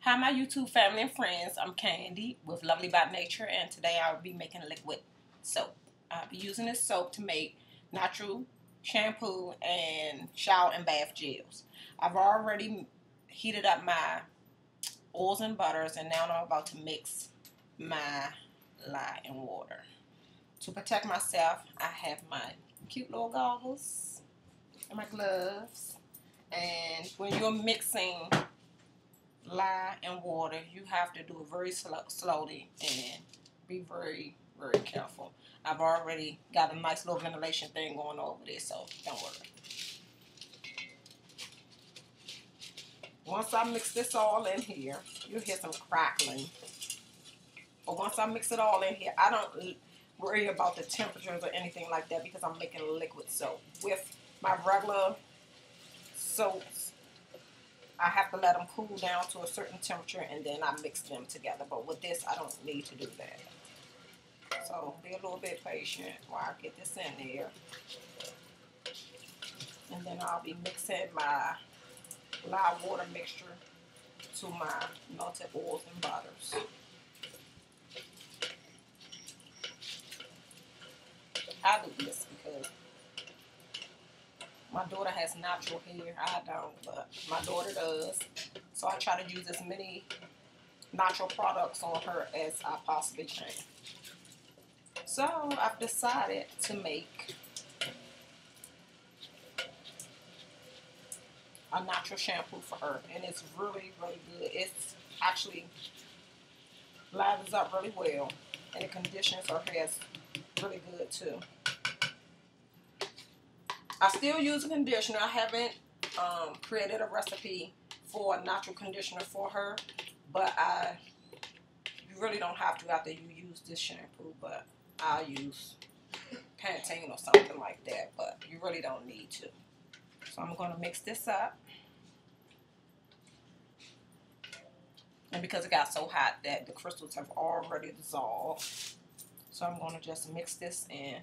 Hi, my YouTube family and friends. I'm Candy with Lovely by Nature, and today I'll be making liquid soap. I'll be using this soap to make natural shampoo and shower and bath gels. I've already heated up my oils and butters, and now I'm about to mix my lye and water. To protect myself, I have my cute little goggles and my gloves. And when you're mixing lye and water, you have to do it very slowly and be very, very careful. I've already got a nice little ventilation thing going over there, so don't worry. Once I mix this all in here, you'll hear some crackling. But once I mix it all in here, I don't worry about the temperatures or anything like that because I'm making liquid soap. With my regular soaps, I have to let them cool down to a certain temperature and then I mix them together. But with this, I don't need to do that. So be a little bit patient while I get this in there. And then I'll be mixing my lye water mixture to my melted oils and butters. I do this because my daughter has natural hair. I don't, but my daughter does. So I try to use as many natural products on her as I possibly can. So I've decided to make a natural shampoo for her, and it's really, really good. It's actually lathers up really well, and it conditions her hair really good too. I still use a conditioner. I haven't created a recipe for a natural conditioner for her, but you really don't have to after you use this shampoo, but I'll use Pantene or something like that, but you really don't need to. So I'm going to mix this up. And because it got so hot that the crystals have already dissolved, so I'm going to just mix this in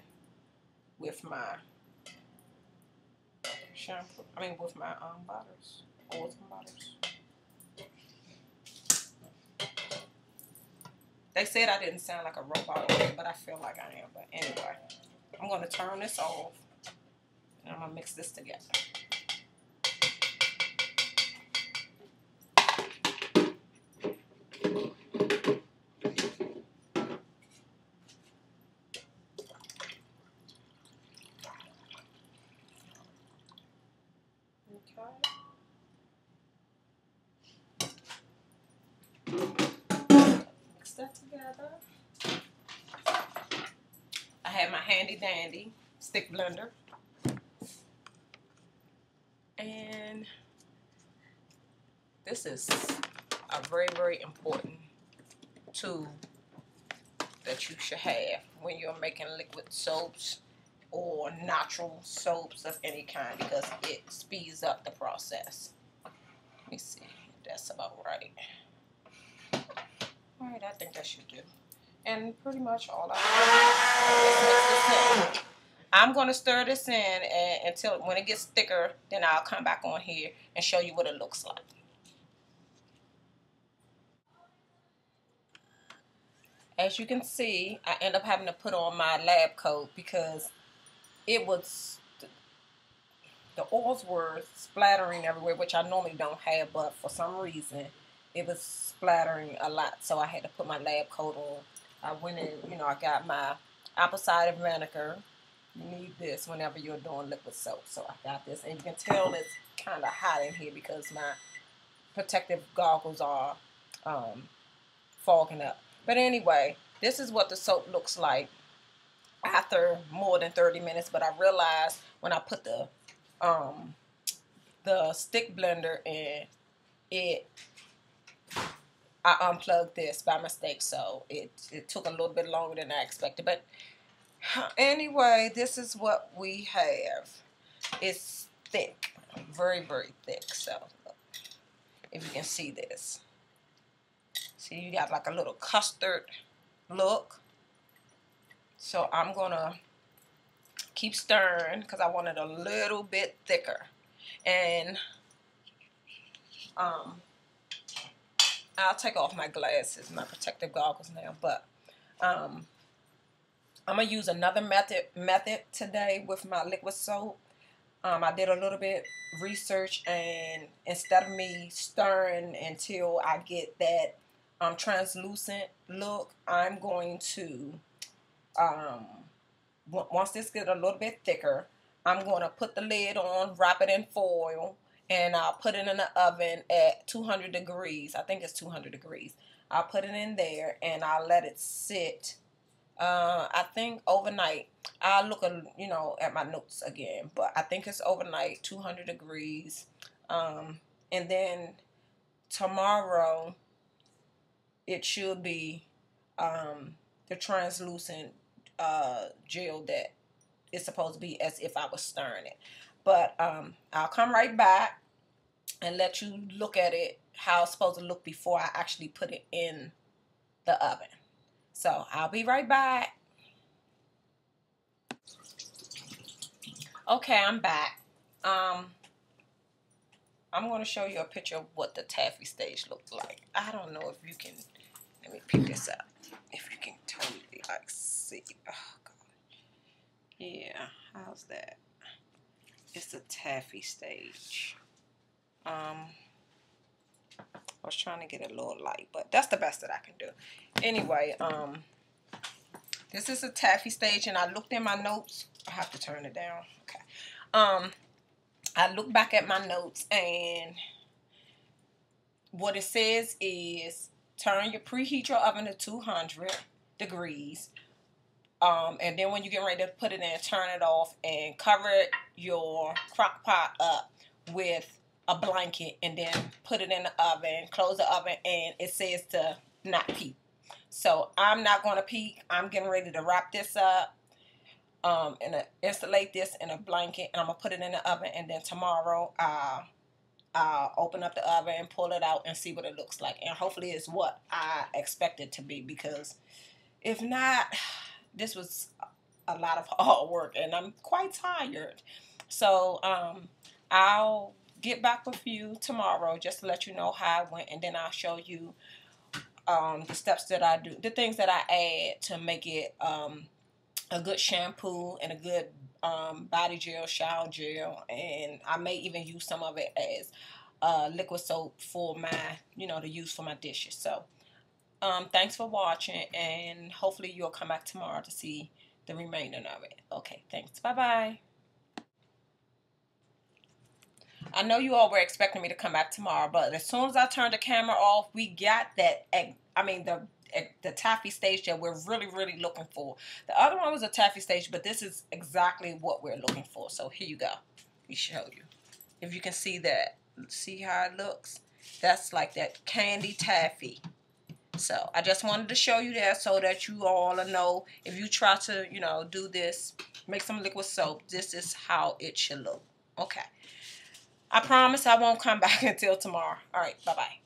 with my shampoo. With my butters, oils and butters. They said I didn't sound like a robot, but I feel like I am. But anyway, I'm going to turn this off, and I'm going to mix this together. Mix that together. I have my handy dandy stick blender. And this is a very, very important tool that you should have when you're making liquid soaps or natural soaps of any kind, because it speeds up the process. Let me see if that's about right. Alright, I think that should do. And pretty much all I do is mix this in. I'm going to stir this in until when it gets thicker, then I'll come back on here and show you what it looks like. As you can see, I end up having to put on my lab coat because it was, the oils were splattering everywhere, which I normally don't have, but for some reason it was splattering a lot, so I had to put my lab coat on. I went in, I got my apple cider vinegar. You need this whenever you're doing liquid soap, so I got this, and you can tell it's kind of hot in here because my protective goggles are fogging up. But anyway, this is what the soap looks like after more than 30 minutes. But I realized when I put the stick blender in, I unplugged this by mistake, so it took a little bit longer than I expected. But anyway, this is what we have. It's thick, very, very thick. So if you can see this. See, you got like a little custard look. So I'm going to keep stirring because I want it a little bit thicker. And I'll take off my glasses, my protective goggles now, but I'm gonna use another method today with my liquid soap. I did a little bit research, and instead of me stirring until I get that translucent look, I'm going to once this gets a little bit thicker, I'm going to put the lid on, wrap it in foil, and I'll put it in the oven at 200 degrees. I think it's 200 degrees. I'll put it in there and I'll let it sit. I think overnight. I'll look, at my notes again, but I think it's overnight, 200 degrees. And then tomorrow it should be the translucent gel that it's supposed to be, as if I was stirring it. But I'll come right back and let you look at it how it's supposed to look before I actually put it in the oven. So I'll be right back. Okay, I'm back. I'm going to show you a picture of what the taffy stage looks like. I don't know if you can, let me pick this up, if you can totally see. Oh God. Yeah, how's that? It's the taffy stage. I was trying to get it a little light, but that's the best that I can do. Anyway, this is a taffy stage, and I looked in my notes. I have to turn it down. Okay. I look back at my notes, and what it says is preheat your oven to 200 degrees. And then when you get ready to put it in, turn it off and cover your crock pot up with a blanket, and then put it in the oven, close the oven, and it says to not peek. So I'm not going to peek. I'm getting ready to wrap this up and insulate this in a blanket, and I'm going to put it in the oven, and then tomorrow I'll open up the oven and pull it out and see what it looks like. And hopefully it's what I expect it to be, because if not, this was a lot of hard work and I'm quite tired. So I'll get back with you tomorrow just to let you know how I went, and then I'll show you the steps that I do, the things that I add to make it a good shampoo and a good body gel, shower gel, and I may even use some of it as liquid soap for my, to use for my dishes. So thanks for watching, and hopefully you'll come back tomorrow to see the remainder of it. Okay, thanks. Bye-bye. I know you all were expecting me to come back tomorrow, but as soon as I turned the camera off, we got that, the taffy stage that we're really, really looking for. The other one was a taffy stage, but this is exactly what we're looking for. So here you go. Let me show you. If you can see that. See how it looks? That's like that candy taffy. So I just wanted to show you that so that you all know, if you try to, do this, make some liquid soap, this is how it should look. Okay. I promise I won't come back until tomorrow. All right. Bye-bye.